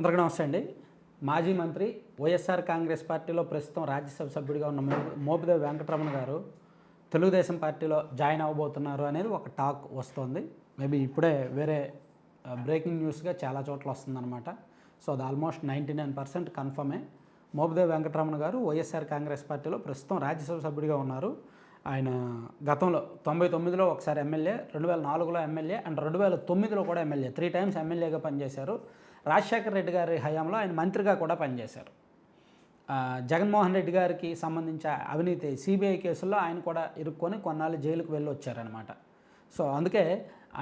అందరికీ నమస్తే అండి. మాజీ మంత్రి వైఎస్ఆర్ కాంగ్రెస్ పార్టీలో ప్రస్తుతం రాజ్యసభ సభ్యుడిగా ఉన్న మోపిదేవి వెంకటరమణ గారు తెలుగుదేశం పార్టీలో జాయిన్ అవ్వబోతున్నారు అనేది ఒక టాక్ వస్తుంది. మేబీ ఇప్పుడే వేరే బ్రేకింగ్ న్యూస్గా చాలా చోట్ల వస్తుందన్నమాట. సో అది ఆల్మోస్ట్ 99% కన్ఫర్మే. మోపిదేవి వెంకటరమణ గారు వైఎస్ఆర్ కాంగ్రెస్ పార్టీలో ప్రస్తుతం రాజ్యసభ సభ్యుడిగా ఉన్నారు. ఆయన గతంలో 99లో ఒకసారి ఎమ్మెల్యే, 2004లో ఎమ్మెల్యే అండ్ 2009లో కూడా ఎమ్మెల్యే, 3 టైమ్స్ ఎమ్మెల్యేగా పనిచేశారు. రాజశేఖర రెడ్డి గారి హయాంలో ఆయన మంత్రిగా కూడా పనిచేశారు. జగన్మోహన్ రెడ్డి గారికి సంబంధించిన అవినీతి సిబిఐ కేసుల్లో ఆయన కూడా ఇరుక్కొని కొన్నాళ్ళు జైలుకు వెళ్ళి వచ్చారనమాట. సో అందుకే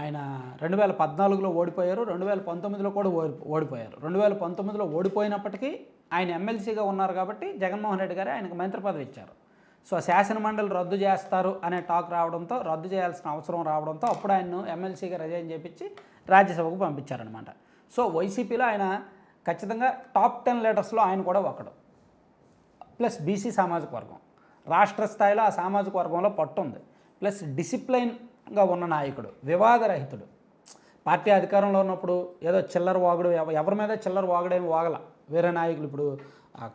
ఆయన 2014లో ఓడిపోయారు, 2019లో కూడా ఓడిపోయారు. 2019లో ఓడిపోయినప్పటికీ ఆయన ఎమ్మెల్సీగా ఉన్నారు కాబట్టి జగన్మోహన్ రెడ్డి గారు ఆయనకు మంత్రి పదవి ఇచ్చారు. సో శాసనమండలి రద్దు చేస్తారు అనే టాక్ రావడంతో, రద్దు చేయాల్సిన అవసరం రావడంతో అప్పుడు ఆయన్ను ఎమ్మెల్సీగా రిజైన్ చేయించి రాజ్యసభకు పంపించారనమాట. సో వైసీపీలో ఆయన ఖచ్చితంగా టాప్ 10 లీడర్స్లో ఆయన కూడా ఒకడు. ప్లస్ బీసీ సామాజిక వర్గం, రాష్ట్ర స్థాయిలో ఆ సామాజిక వర్గంలో పట్టుంది. ప్లస్ డిసిప్లైన్గా ఉన్న నాయకుడు, వివాదరహితుడు. పార్టీ అధికారంలో ఉన్నప్పుడు ఏదో చిల్లర వాగుడు, ఎవరి మీద చిల్లర వాగుడేమి వాగల. వేరే నాయకులు ఇప్పుడు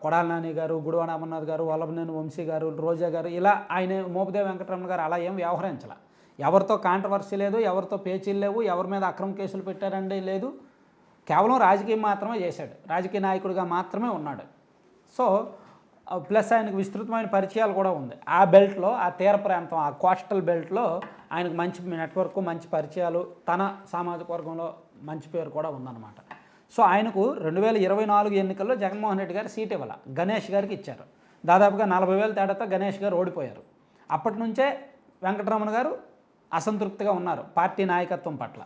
కొడాలి నాని గారు, గుడివాడ అమర్నాథ్ గారు, వల్లభనేని వంశీ గారు, రోజా గారు, ఇలా ఆయన మోపిదేవి వెంకటరమణ గారు అలా ఏం వ్యవహరించాల. ఎవరితో కాంట్రవర్సీ లేదు, ఎవరితో పేచీలు లేవు, ఎవరి మీద అక్రమ కేసులు పెట్టారండి లేదు. కేవలం రాజకీయం మాత్రమే చేశాడు, రాజకీయ నాయకుడిగా మాత్రమే ఉన్నాడు. సో ప్లస్ ఆయనకు విస్తృతమైన పరిచయాలు కూడా ఉంది. ఆ బెల్ట్లో, ఆ తీర ప్రాంతం, ఆ కోస్టల్ బెల్ట్లో ఆయనకు మంచి నెట్వర్క్, మంచి పరిచయాలు, తన సామాజిక వర్గంలో మంచి పేరు కూడా ఉందన్నమాట. సో ఆయనకు 2024 ఎన్నికల్లో జగన్మోహన్ రెడ్డి గారు సీట్ ఇవ్వాల, గణేష్ గారికి ఇచ్చారు. దాదాపుగా 40,000 తేడాతో గణేష్ గారు ఓడిపోయారు. అప్పటి నుంచే వెంకటరమణ గారు అసంతృప్తిగా ఉన్నారు పార్టీ నాయకత్వం పట్ల.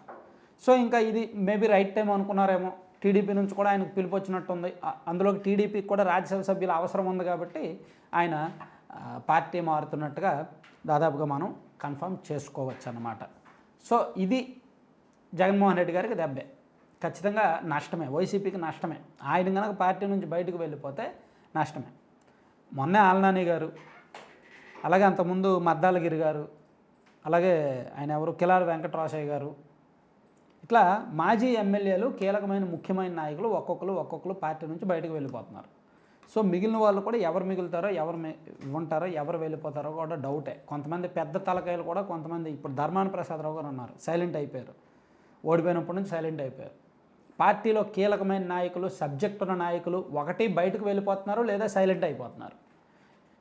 సో ఇంకా ఇది మేబీ రైట్ టైం అనుకున్నారేమో. టీడీపీ నుంచి కూడా ఆయనకు పిలుపు వచ్చినట్టుంది. అందులోకి టీడీపీకి కూడా రాజ్యసభ సభ్యుల అవసరం ఉంది కాబట్టి ఆయన పార్టీ మారుతున్నట్టుగా దాదాపుగా మనం కన్ఫర్మ్ చేసుకోవచ్చు అన్నమాట. సో ఇది జగన్మోహన్ రెడ్డి గారికి దెబ్బే, ఖచ్చితంగా నష్టమే, వైసీపీకి నష్టమే. ఆయన కనుక పార్టీ నుంచి బయటకు వెళ్ళిపోతే నష్టమే. మొన్నే ఆలనాని గారు, అలాగే అంతకుముందు మద్దాలగిరి గారు, అలాగే ఆయన ఎవరు కిలారి వెంకటరామయ్య గారు, ఇట్లా మాజీ ఎమ్మెల్యేలు, కీలకమైన ముఖ్యమైన నాయకులు ఒక్కొక్కరు పార్టీ నుంచి బయటకు వెళ్ళిపోతున్నారు. సో మిగిలిన వాళ్ళు కూడా ఎవరు మిగులుతారో, ఎవరు ఉంటారో, ఎవరు వెళ్ళిపోతారో కూడా డౌటే. కొంతమంది పెద్ద తలకాయలు కూడా, కొంతమంది ఇప్పుడు ధర్మాన ప్రసాదరావు గారు ఉన్నారు, సైలెంట్ అయిపోయారు. ఓడిపోయినప్పటి నుంచి సైలెంట్ అయిపోయారు. పార్టీలో కీలకమైన నాయకులు, సబ్జెక్ట్ ఉన్న నాయకులు ఒకటి బయటకు వెళ్ళిపోతున్నారు, లేదా సైలెంట్ అయిపోతున్నారు.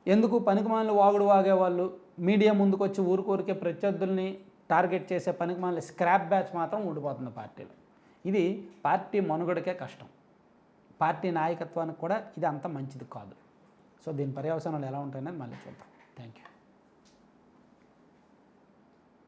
ఎందుకు పనికిమాలిన వాగుడు వాగేవాళ్ళు, మీడియా ముందుకు వచ్చి ఊరికే ప్రత్యర్థుల్ని టార్గెట్ చేసే పనికిమాలిన స్క్రాప్ బ్యాచ్ మాత్రం ఉండిపోతుంది పార్టీలో. ఇది పార్టీ మనుగడకే కష్టం, పార్టీ నాయకత్వానికి కూడా ఇది అంత మంచిది కాదు. సో దీని పర్యవసానాలు ఎలా ఉంటాయనేది మళ్ళీ చూద్దాం. Thank you.